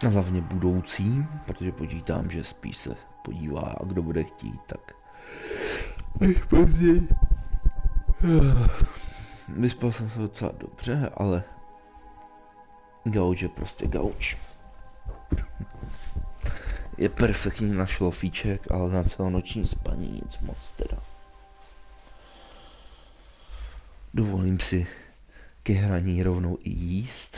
A hlavně budoucí, protože počítám, že spíš se podívá a kdo bude chtít, tak později. Vyspal jsem se docela dobře, ale gauč je prostě gauč. Je perfektní na šlofíček, ale na celonoční spaní nic moc teda. Dovolím si ke hraní rovnou i jíst.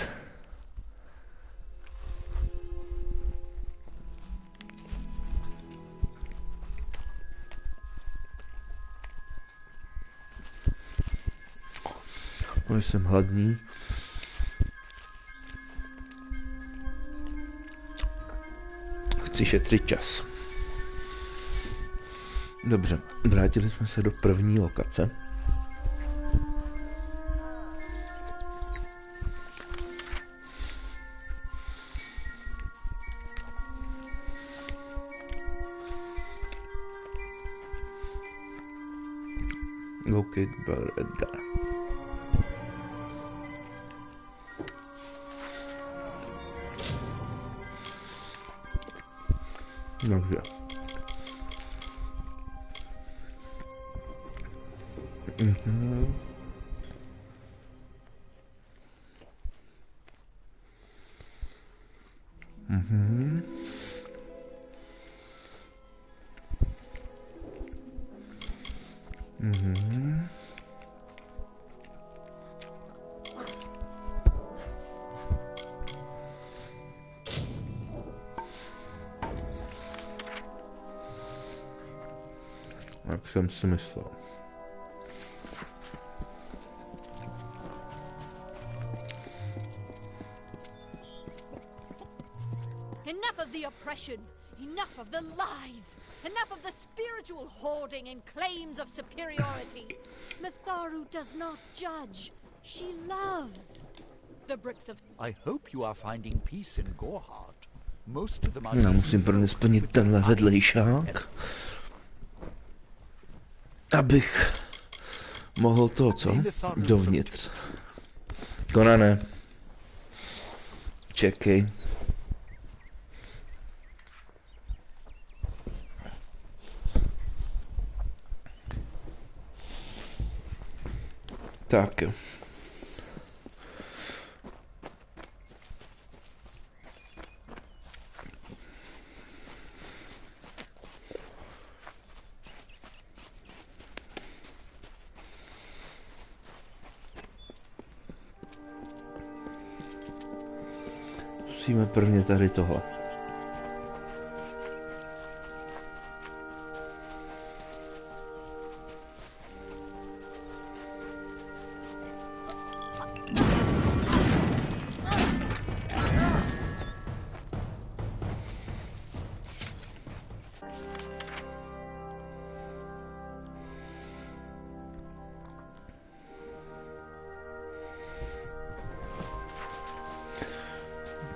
No, jsem hladný. Chci šetřit čas. Dobře, vrátili jsme se do první lokace. Locate Brother Edgar. Dobře. Mhm. Mhm. Mhm. Jak jsem si myslel. Enough of the oppression, enough of the lies, enough of the spiritual hoarding and claims of superiority. Matharu does not judge, she loves. The bricks of... I hope you are finding peace in Gorhart. Most of them are... Já musím pro ně splnit tenhle vedlejšák, abych mohl to, co? Dovnitř. Konane. Čekej. Tak jo. Musíme prvně tady tohle.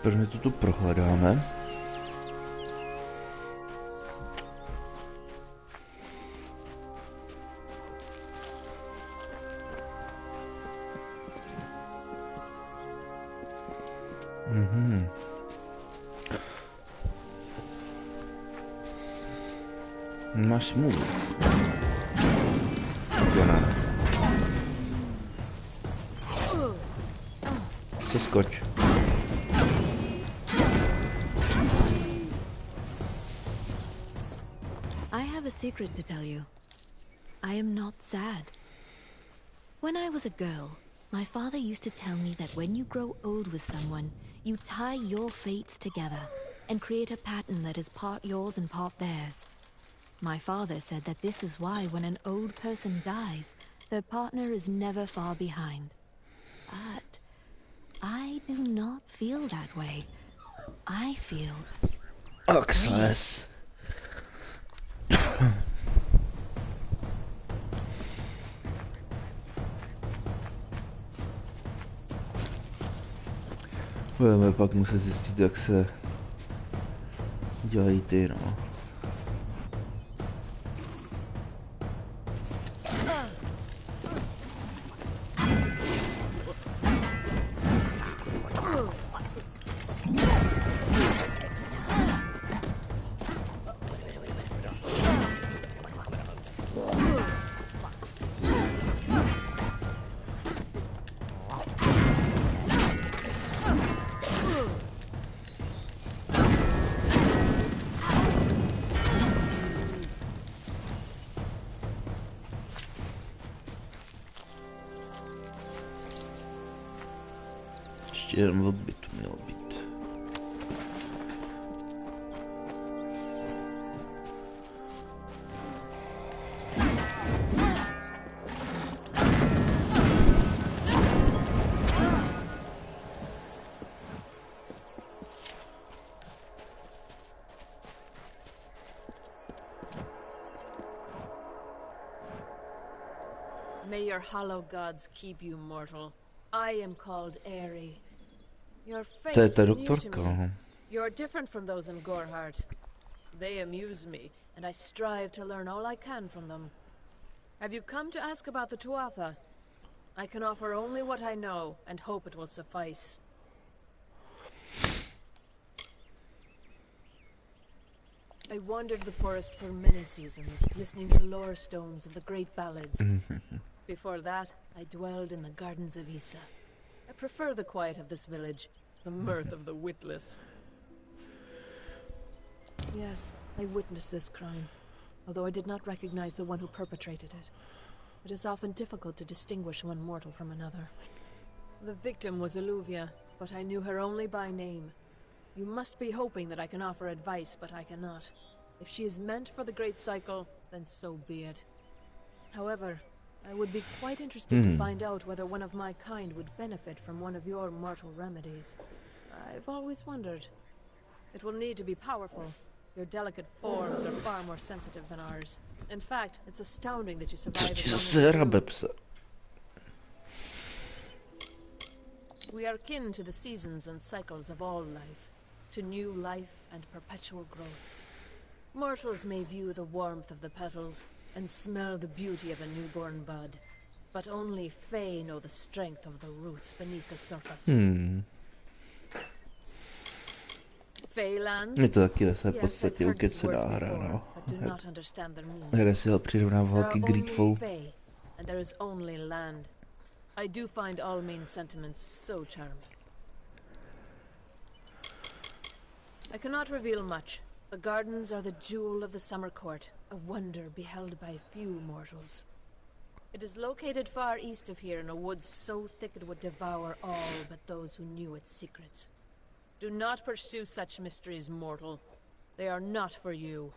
Prvně to tu prohledáme. Mhm. Máš smůlu. Konána. Se skoč. Secret to tell you. I am not sad. When I was a girl, my father used to tell me that when you grow old with someone, you tie your fates together and create a pattern that is part yours and part theirs. My father said that this is why when an old person dies, their partner is never far behind. But I do not feel that way. I feel... Access. Budeme pak muset zjistit, jak se dělají ty, no. Ještě jeden odbyt tu měl být. May your hollow gods keep you mortal. I am called Aerie. Your face is new to me. You're different from those in Gorhart. They amuse me, and I strive to learn all I can from them. Have you come to ask about the Tuatha? I can offer only what I know, and hope it will suffice. I wandered the forest for many seasons, listening to lore stones of the great ballads. Before that, I dwelled in the gardens of Issa. I prefer the quiet of this village, the mirth of the witless. Yes, I witnessed this crime, although I did not recognize the one who perpetrated it. It is often difficult to distinguish one mortal from another. The victim was Illuvia, but I knew her only by name. You must be hoping that I can offer advice, but I cannot. If she is meant for the Great Cycle, then so be it. However, I would be quite interested to find out whether one of my kind would benefit from one of your mortal remedies. I've always wondered. It will need to be powerful. Your delicate forms are far more sensitive than ours. In fact, it's astounding that you survived as long as you do. We are kin to the seasons and cycles of all life, to new life and perpetual growth. Mortals may view the warmth of the petals and smell the beauty of a newborn bud, but only Fae know the strength of the roots beneath the surface. Faelands? Je to taky se v Yes, podstatě I've u heard these se words dá hra, before, no. but do not understand their meaning. Hra si ho přirovnával There k are only Greedfall. Fae, and there is only land. I do find all main sentiments so charming. I cannot reveal much. The gardens are the jewel of the summer court, a wonder beheld by few mortals. It is located far east of here in a wood so thick it would devour all but those who knew its secrets. Do not pursue such mysteries, mortal. They are not for you.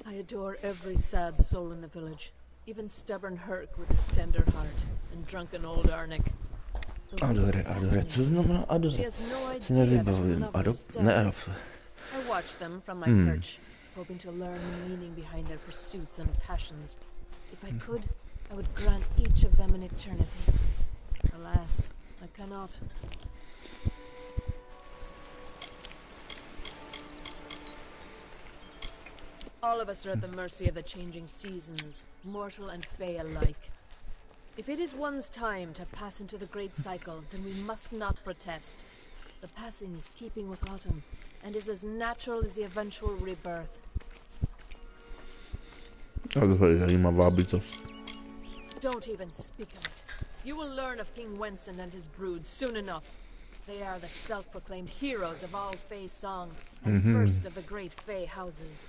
I adore every sad soul in the village, even stubborn Herc with his tender heart, and drunken old Arnik. Adore, co znamená adore? Si nevybavím. I watch them from my perch, hoping to learn the meaning behind their pursuits and passions. If I could, I would grant each of them an eternity. Alas, I cannot. All of us are at the mercy of the changing seasons, mortal and Fae alike. If it is one's time to pass into the Great Cycle, then we must not protest. The passing is keeping with autumn, and is as natural as the eventual rebirth. Don't even speak of it. You will learn of King Wenson and his brood soon enough. They are the self-proclaimed heroes of all Fae song, and first of the great Fae houses.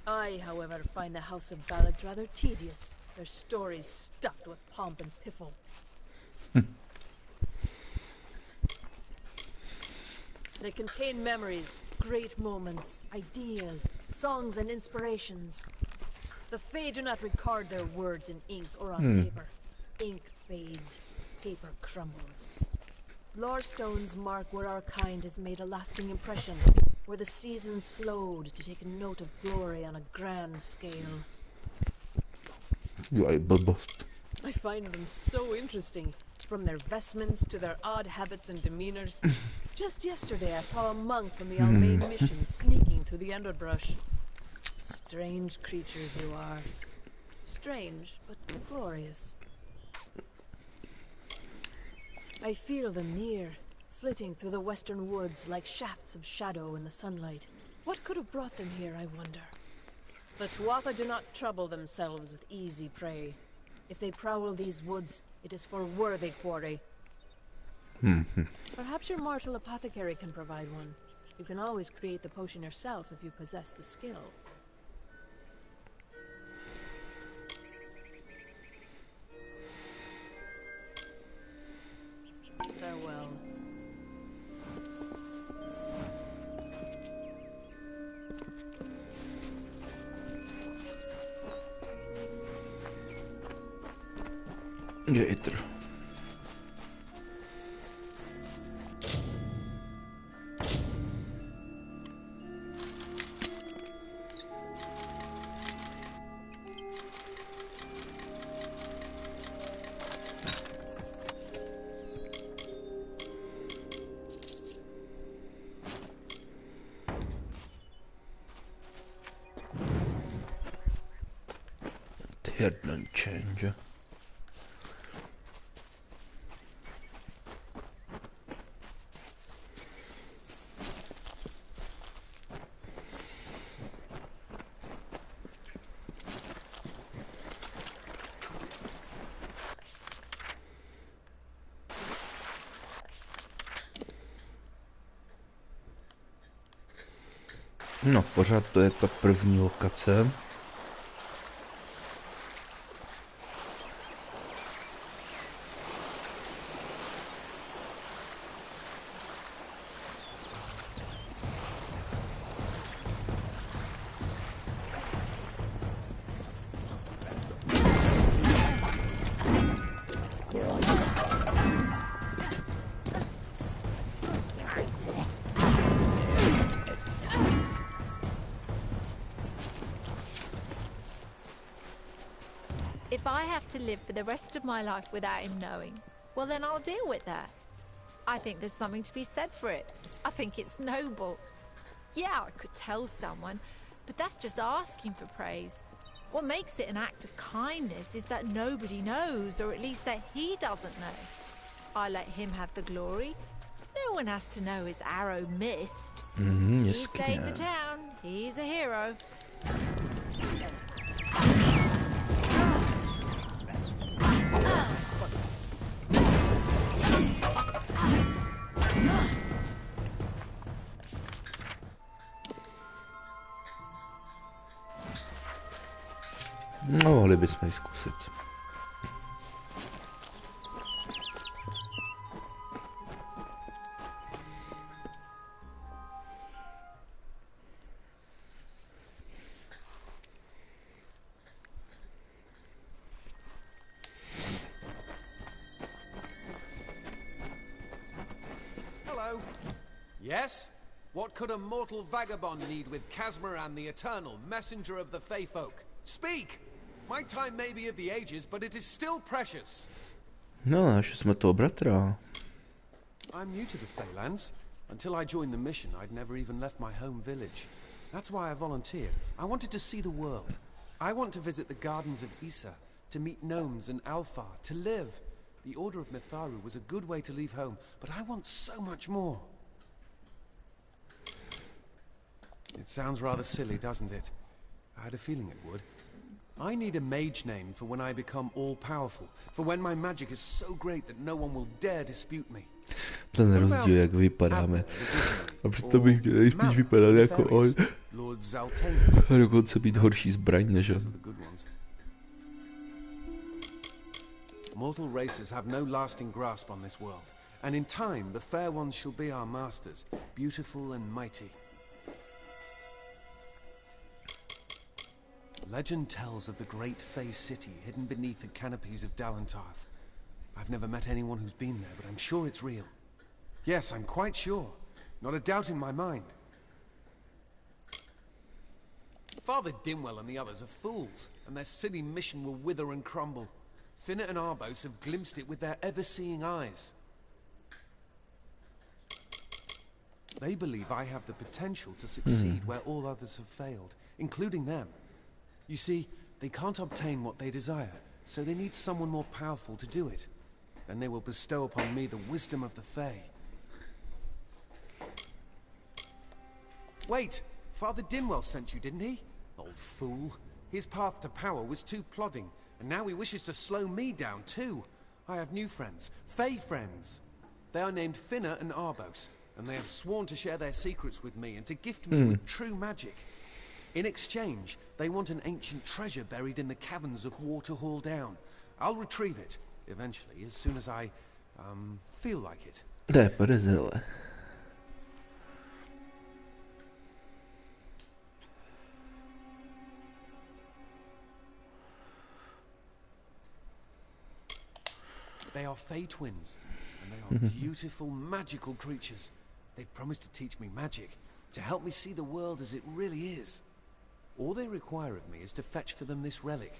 I, however, find the House of Ballads rather tedious, their stories stuffed with pomp and piffle. They contain memories, great moments, ideas, songs and inspirations. The Fae do not record their words in ink or on paper. Ink fades, paper crumbles. Lore stones mark where our kind has made a lasting impression, where the seasons slowed to take note of glory on a grand scale. I find them so interesting, from their vestments to their odd habits and demeanors. Just yesterday I saw a monk from the Almain mission sneaking through the underbrush. Strange creatures you are. Strange, but glorious. I feel them near, flitting through the western woods like shafts of shadow in the sunlight. What could have brought them here, I wonder? The Tuatha do not trouble themselves with easy prey. If they prowl these woods, it is for worthy quarry. Perhaps your mortal apothecary can provide one. You can always create the potion yourself if you possess the skill. Gator. Hidden change. No, pořád to je ta první lokace. If I have to live for the rest of my life without him knowing, well then I'll deal with that. I think there's something to be said for it. I think it's noble. Yeah, I could tell someone, but that's just asking for praise. What makes it an act of kindness is that nobody knows, or at least that he doesn't know. I let him have the glory. No one has to know his arrow missed. He saved the town. He's a hero. No, mohli bychom ji zkusit. Hello. Yes? What could a mortal vagabond need with Zamerime the Eternal, messenger of the Fey folk? Speak! My time may be of the ages, but it is still precious. No, našli jsme toho bratra. I'm new to the Feylands. Until I joined the mission, I'd never even left my home village. That's why I volunteered. I wanted to see the world. I want to visit the gardens of Issa, to meet gnomes and Alfar, to live. The Order of Mitharu was a good way to leave home, but I want so much more. It sounds rather silly, doesn't it? I had a feeling it would. I need a mage name for when I become all-powerful, for when my magic is so great that no one will dare dispute me. Ten rozdíl, jak vypadáme. A přitom bych měl nejspíš vypadat jako on. A dokonce být horší zbraň než on. Mortal races have no lasting grasp on this world, and in time the fair ones shall be our masters, beautiful and mighty. Legend tells of the great Fey city hidden beneath the canopies of Dalantarth. I've never met anyone who's been there, but I'm sure it's real. Yes, I'm quite sure. Not a doubt in my mind. Father Dimwell and the others are fools, and their silly mission will wither and crumble. Finnet and Arbos have glimpsed it with their ever-seeing eyes. They believe I have the potential to succeed where all others have failed, including them. You see, they can't obtain what they desire, so they need someone more powerful to do it. Then they will bestow upon me the wisdom of the Fae. Wait, Father Dimwell sent you, didn't he? Old fool. His path to power was too plodding, and now he wishes to slow me down too. I have new friends, Fae friends. They are named Finna and Arbos, and they have sworn to share their secrets with me and to gift me with true magic. In exchange, they want an ancient treasure buried in the caverns of Waterhall Down. I'll retrieve it, eventually, as soon as I, feel like it. To je podezřelé. They are Fey twins, and they are beautiful, magical creatures. They've promised to teach me magic, to help me see the world as it really is. All they require of me is to fetch for them this relic.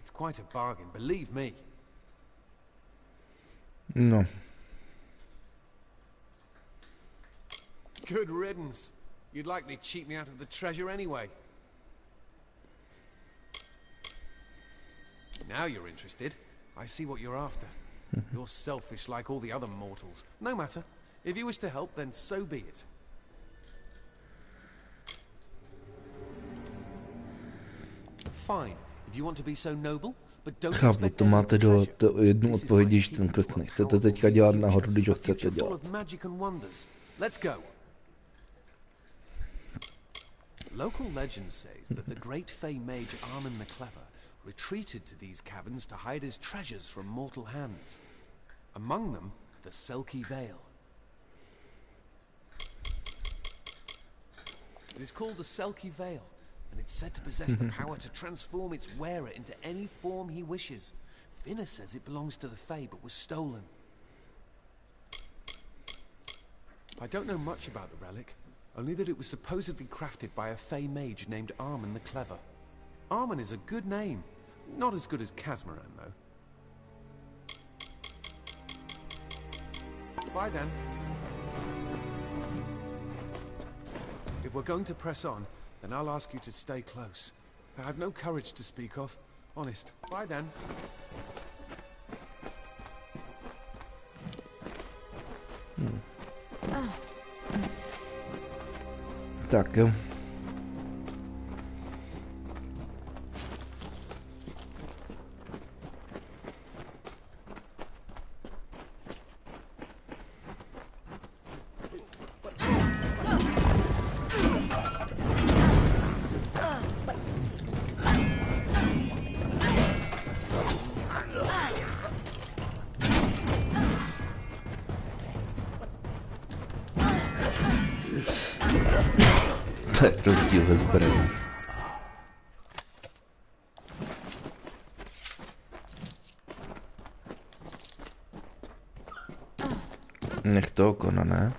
It's quite a bargain, believe me. No. Good riddance. You'd likely cheat me out of the treasure anyway. Now you're interested. I see what you're after. You're selfish like all the other mortals. No matter. If you wish to help, then so be it. Fine. If you want to be so noble, but don't Chápu, to máte do jednu odpověď, když ten quest nechcete teďka dělat nahoru, když ho chcete dělat. Let's go. Local legend says that the great Fey mage Armin the Clever retreated to these caverns to hide his treasures from mortal hands. Among them, the Selkie Veil. It is called the Selkie Veil, and it's said to possess the power to transform its wearer into any form he wishes. Finna says it belongs to the Fey, but was stolen. I don't know much about the relic, only that it was supposedly crafted by a Fey mage named Armin the Clever. Armin is a good name. Not as good as Zamerime, though. Bye then. If we're going to press on, then I'll ask you to stay close. I have no courage to speak of. Honest. Bye then. Tak jo. To je rozdíl ve zbraních. Nech to okona, ne?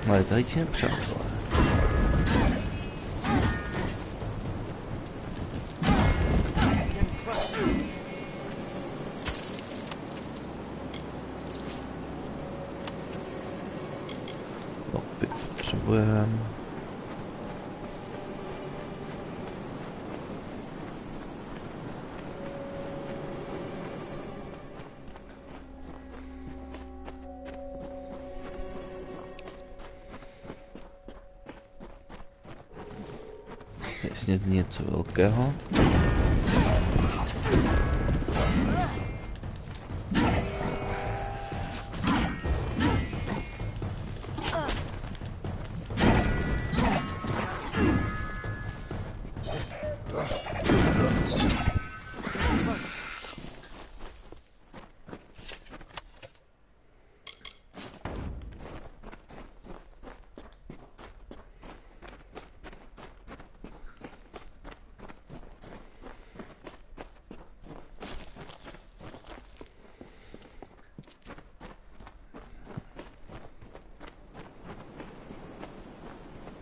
Ale tady ti nepřátelé. Opět potřebujeme. Jasně něco velkého.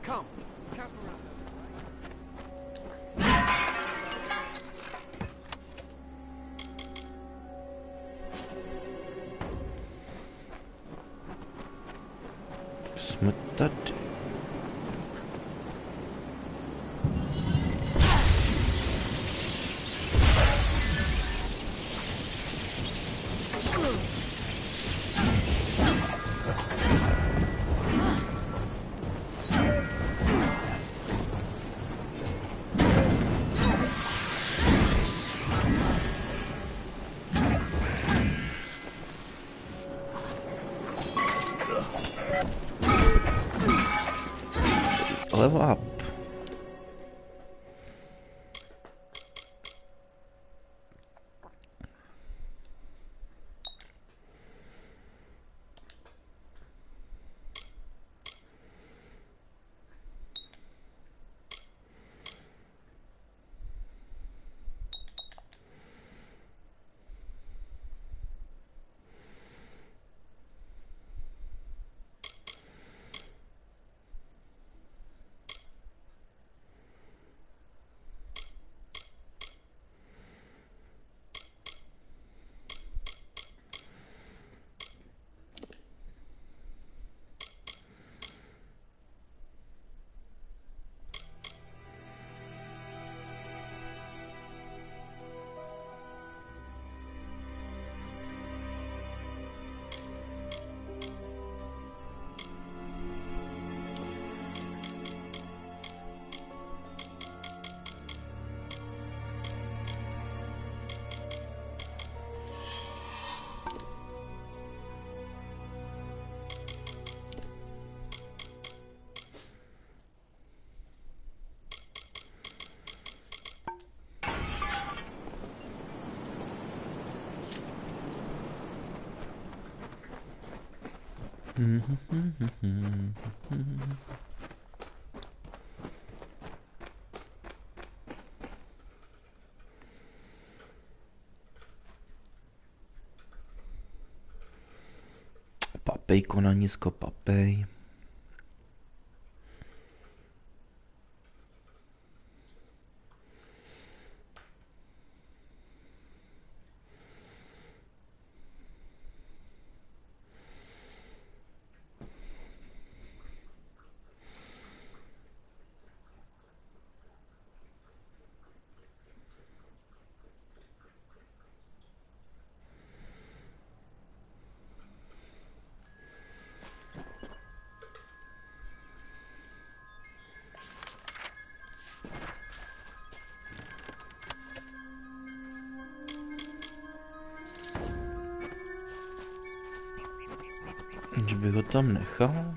Come, Zamerime knows the way. Jsme tady. Level up. Papej, konanisko, papej. Že bych ho tam nechal?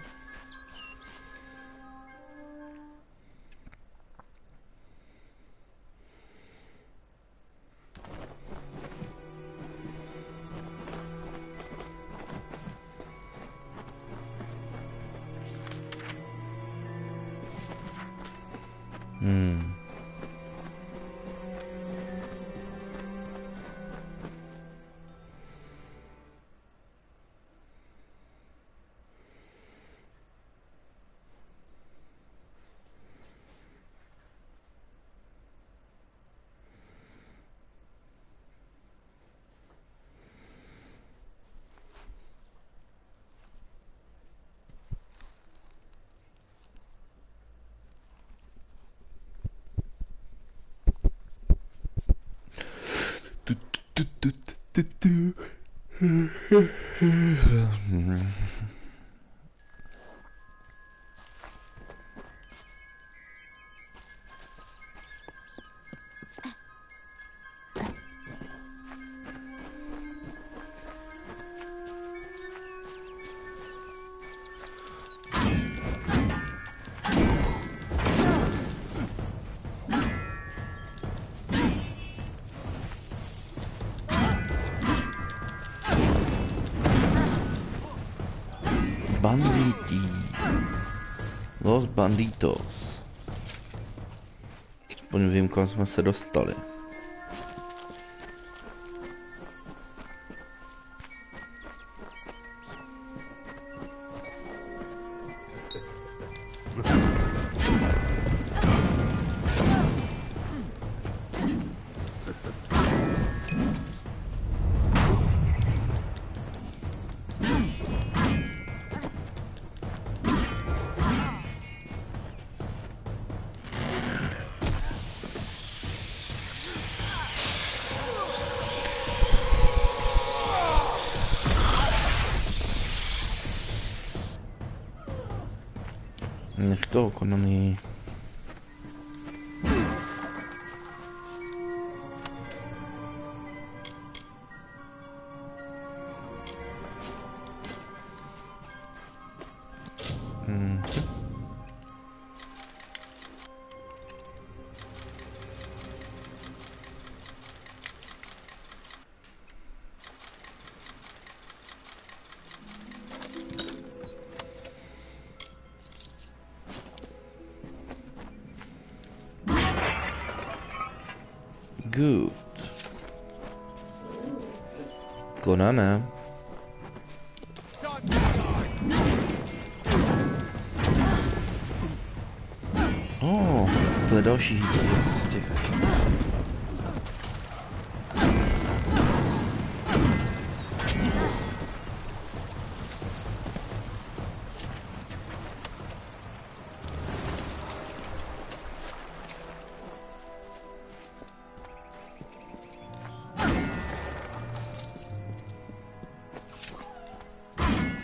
Banditi. Los banditos. Aspoň vím, kam jsme se dostali. Nech to konaný. Good. Konané. To je další z těch.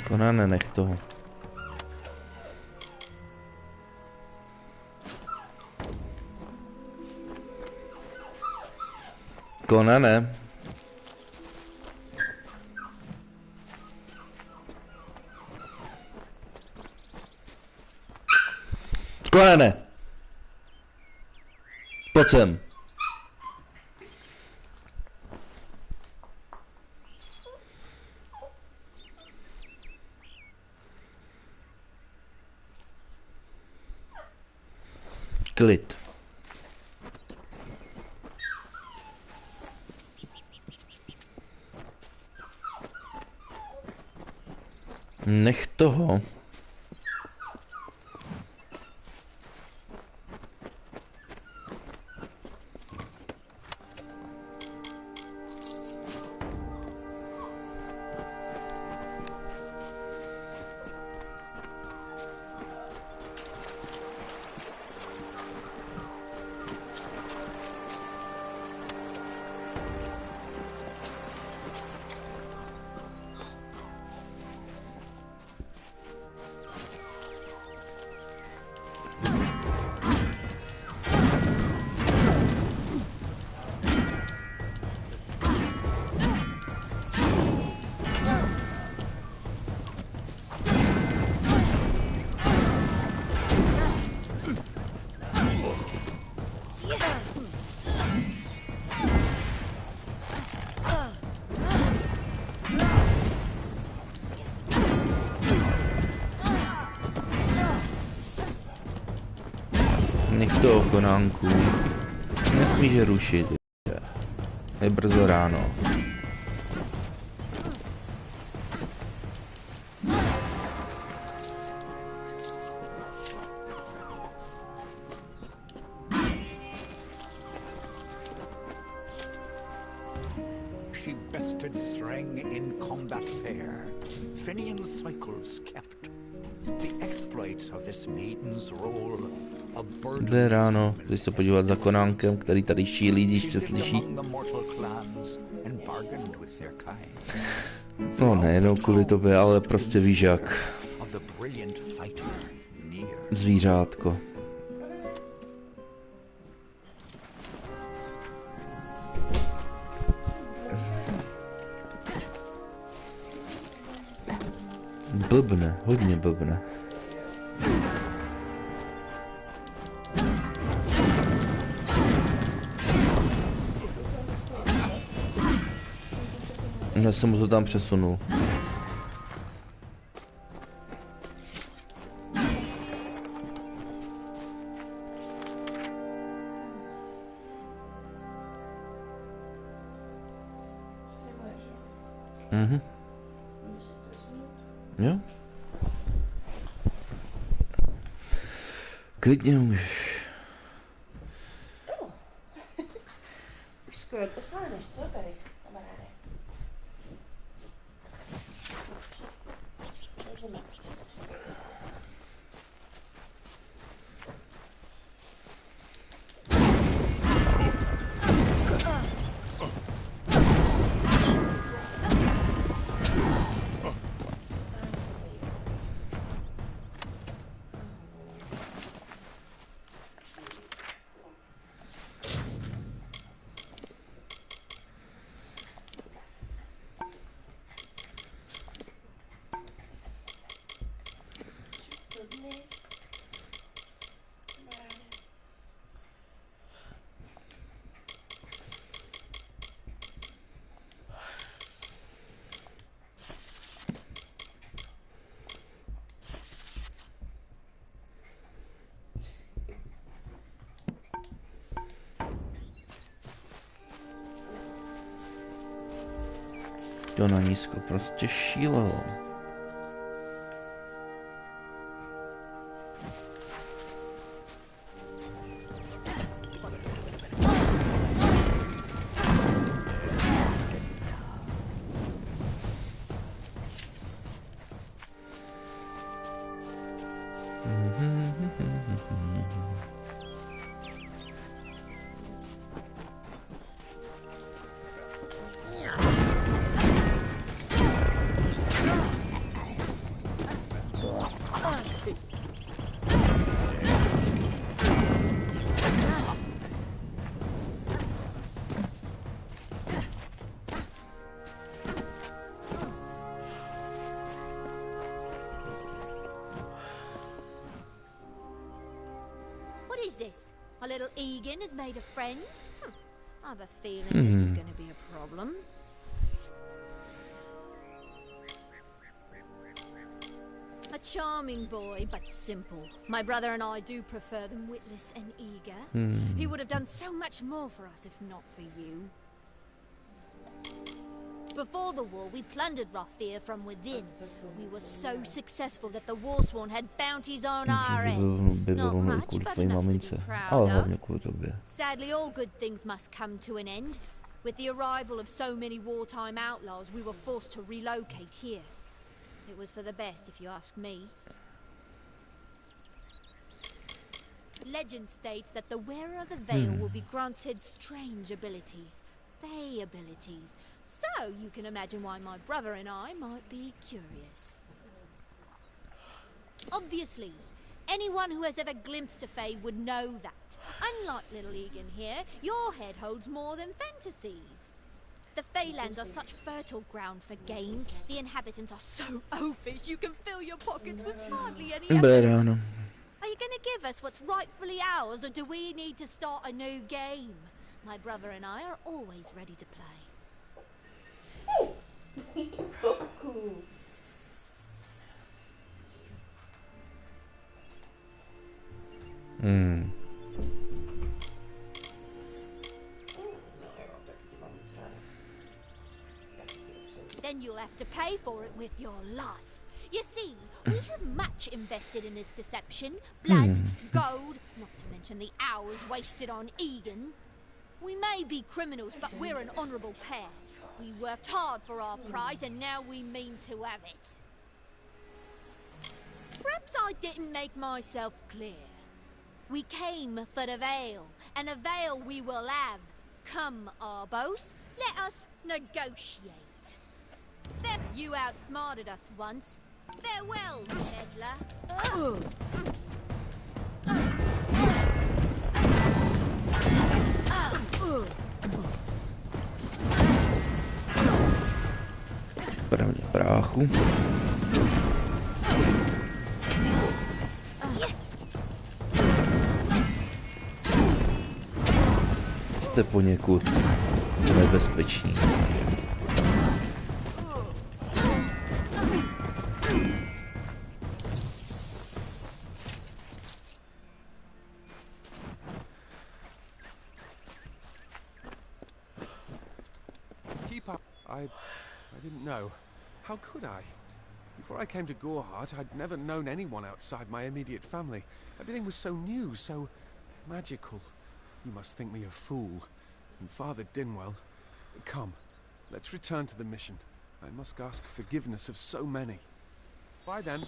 Konané, nech toho. Konané. Konané. Pojď sem. Klid. Nech toho. Nech to konánku. Nesmíš rušit. Je brzo ráno. She bested Threng in combat fair. Finian cycles kept. The exploits of this maiden's role. Jde ráno, chceš se podívat za konánkem, který tady šílí, když tě slyší. No nejenom kvůli tobě, ale prostě víš jak. Zvířátko. Blbne, hodně blbne. Já jsem mu to tam přesunul. Mhm. Jo? Klidně můžeš. Už skoro posláneš, co tady, kamaráde? To na nízko prostě šílelo. What is this? Our little Egan has made a friend? I have a feeling this is going to be a problem. A charming boy, but simple. My brother and I do prefer them witless and eager. He would have done so much more for us if not for you. Before the war, we plundered Rothir from within. We were so successful that the Warsworn had bounties on our heads. Not much, but enough to be proud of. Sadly, all good things must come to an end. With the arrival of so many wartime outlaws, we were forced to relocate here. It was for the best, if you ask me. Legend states that the wearer of the veil will be granted strange abilities, fey abilities. So you can imagine why my brother and I might be curious. Obviously, anyone who has ever glimpsed a fae would know that. Unlike little Egan here, your head holds more than fantasies. The Feylands are such fertile ground for games. The inhabitants are so oafish you can fill your pockets with hardly any evidence. Are you going to give us what's rightfully ours, or do we need to start a new game? My brother and I are always ready to play. Then you'll have to pay for it with your life. You see, we have much invested in this deception. Blood, gold, not to mention the hours wasted on Egan. We may be criminals, but we're an honourable pair. We worked hard for our prize, and now we mean to have it. Perhaps I didn't make myself clear. We came for the veil, and a veil we will have. Come, Arbos, let us negotiate. You outsmarted us once. Farewell, meddler. Pravdě bráchu. Jste poněkud nebezpeční. I didn't know. How could I? Before I came to Gorhart, I'd never known anyone outside my immediate family. Everything was so new, so magical. You must think me a fool. And Father Dinwell... Come, let's return to the mission. I must ask forgiveness of so many. Bye then.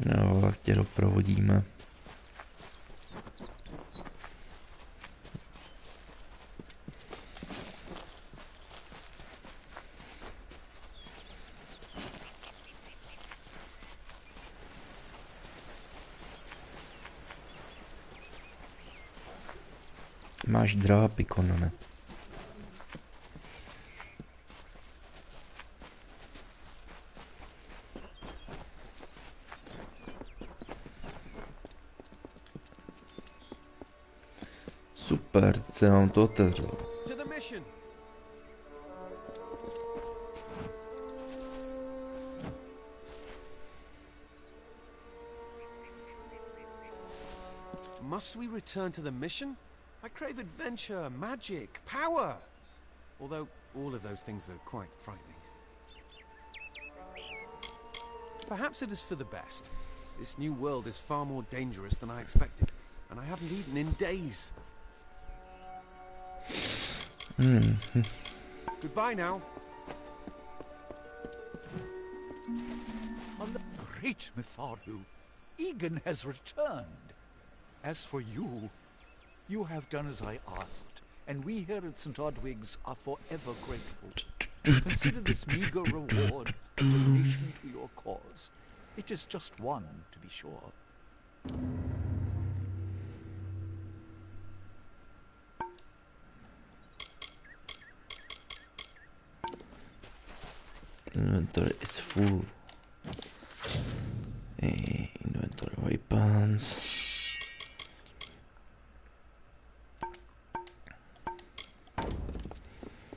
No, tak tě doprovodíme. Máš drápy, Konane. Super, teď se nám to otevřelo. To the mission. Must we return to the mission? I crave adventure, magic, power. Although all of those things are quite frightening. Perhaps it is for the best. This new world is far more dangerous than I expected, and I haven't eaten in days. Goodbye now. Great Mitharu, Egan has returned. As for you, you have done as I asked, and we here at St. Odwig's are forever grateful. Consider this meager reward a donation to your cause. It is just one, to be sure. Inventory is full. Inventory weapons.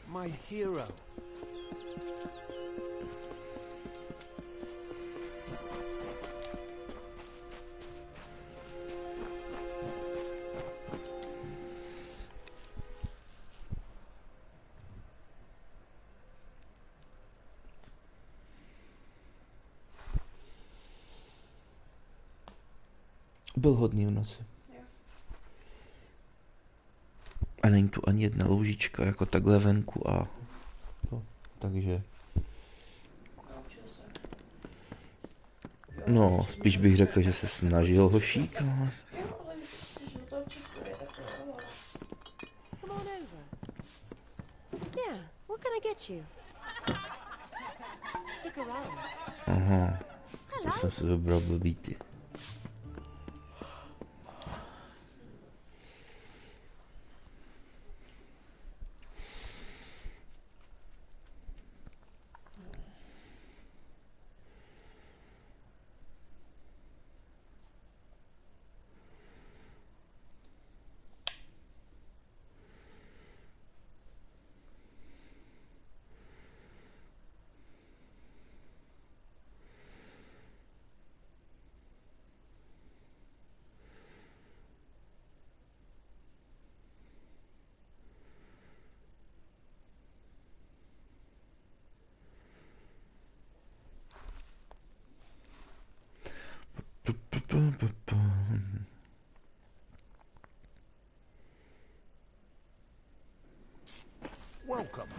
My hero. Byl hodný v noci. A není tu ani jedna loužička jako takhle venku a no, takže no, spíš bych řekl, že se snažil hošík, no. Come on over. Yeah, what can I get you? Stick around. Aha, to jsem si vybral blbý ty. Welcome.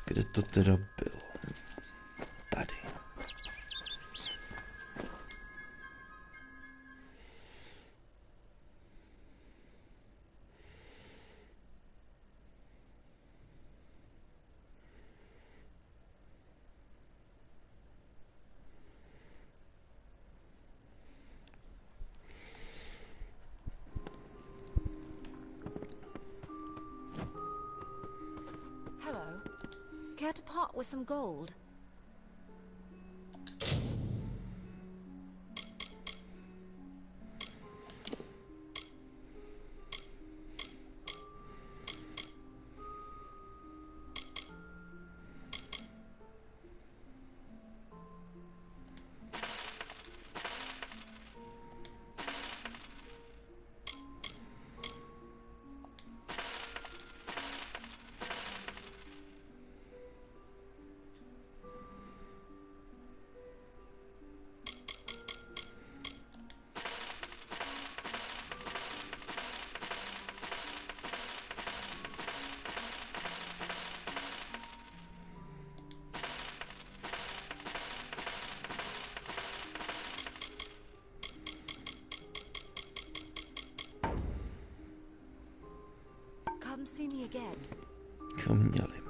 Kde to teda bylo? Tady. Hello. Care to part with some gold? Come see me again. Co měli?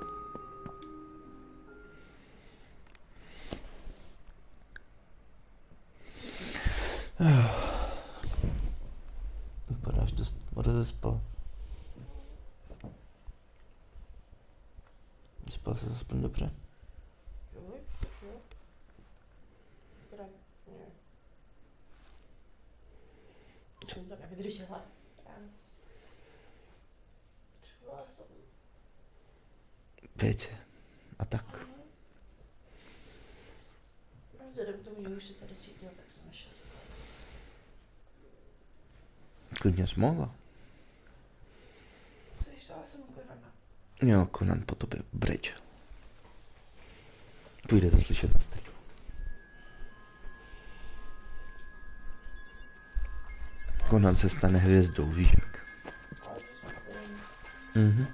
Vypadáš dost rozespal. Vyspal se aspoň dobře? Jsem to nevydržela. Věď. A tak. Vzhledem k tomu, že už se tady cítil, tak jsem nešel spát. Klidně jsi mohla. Slyšela jsem Konana. Jo, Conan po tobě brečel. Půjdete slyšet na streamu. Conan se stane hvězdou, víš jak. Mhm.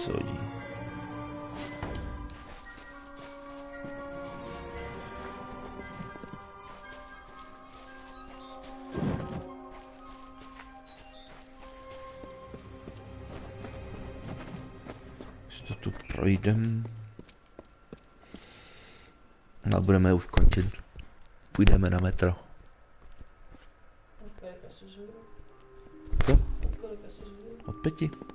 Co jí? Když to tu projdem. A budeme už končit. Půjdeme na metro. Co? Od 5.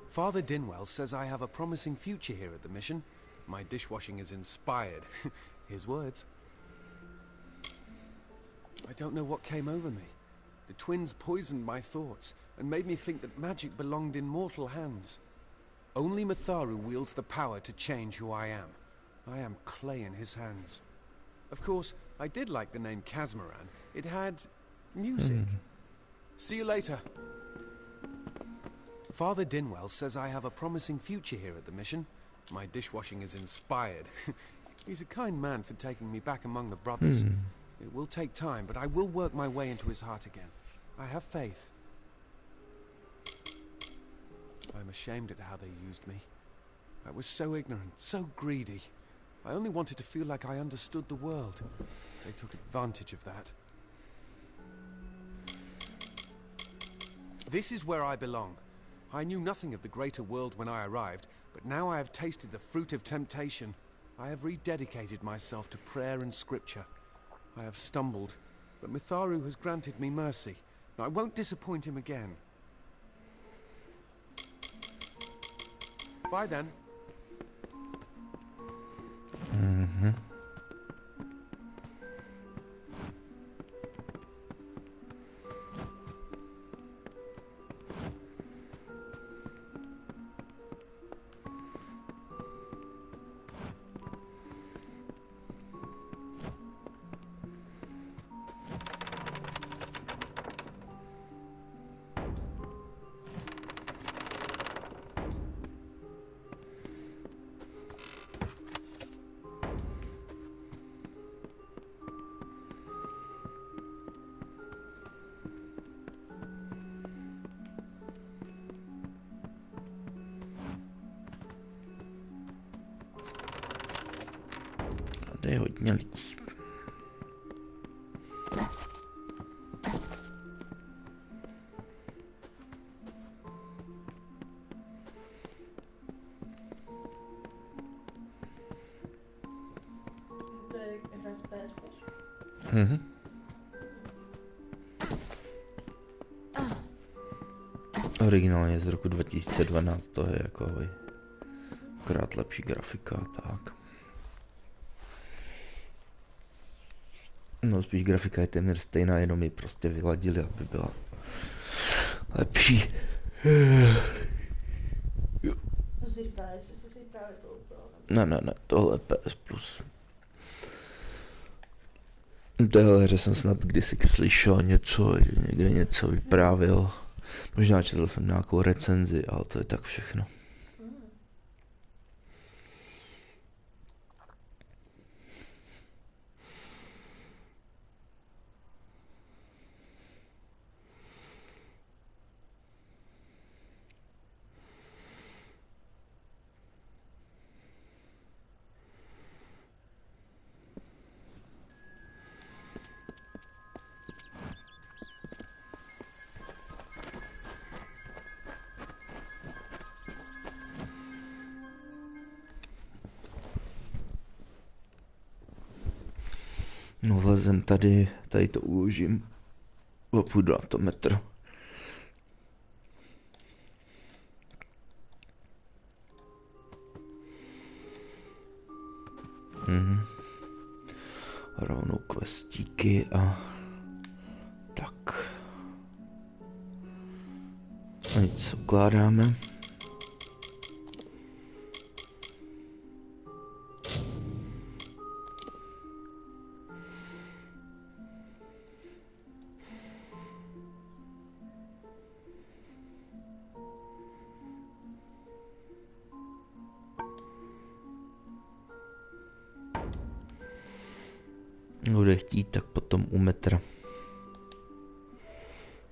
Father Dinwell says I have a promising future here at the mission. My dishwashing is inspired. His words. I don't know what came over me. The twins poisoned my thoughts and made me think that magic belonged in mortal hands. Only Matharu wields the power to change who I am. I am clay in his hands. Of course, I did like the name Zamerime. It had music. See you later. Father Dinwell says I have a promising future here at the mission. My dishwashing is inspired. He's a kind man for taking me back among the brothers. It will take time, but I will work my way into his heart again. I have faith. I'm ashamed at how they used me. I was so ignorant, so greedy. I only wanted to feel like I understood the world. They took advantage of that. This is where I belong. I knew nothing of the greater world when I arrived, but now I have tasted the fruit of temptation. I have rededicated myself to prayer and scripture. I have stumbled, but Matharu has granted me mercy. I won't disappoint him again. Bye then. Tady je hodně lidí. To je hra z PS Plus. Originálně z roku 2012, to je jako akorát lepší grafika a tak. No spíš grafika je téměř stejná, jenom ji prostě vyladili, aby byla lepší. Co si říká, jestli jsi si právě koupil? Ne, tohle je PS Plus. V téhle hře jsem snad kdysi slyšel něco, že někde něco vyprávěl. Možná četl jsem nějakou recenzi, ale to je tak všechno. No vlezem tady to uložím. A půjdu na to metr. Rovnou kvestíky a tak. A nic ukládáme. Bude chtít, tak potom u metra.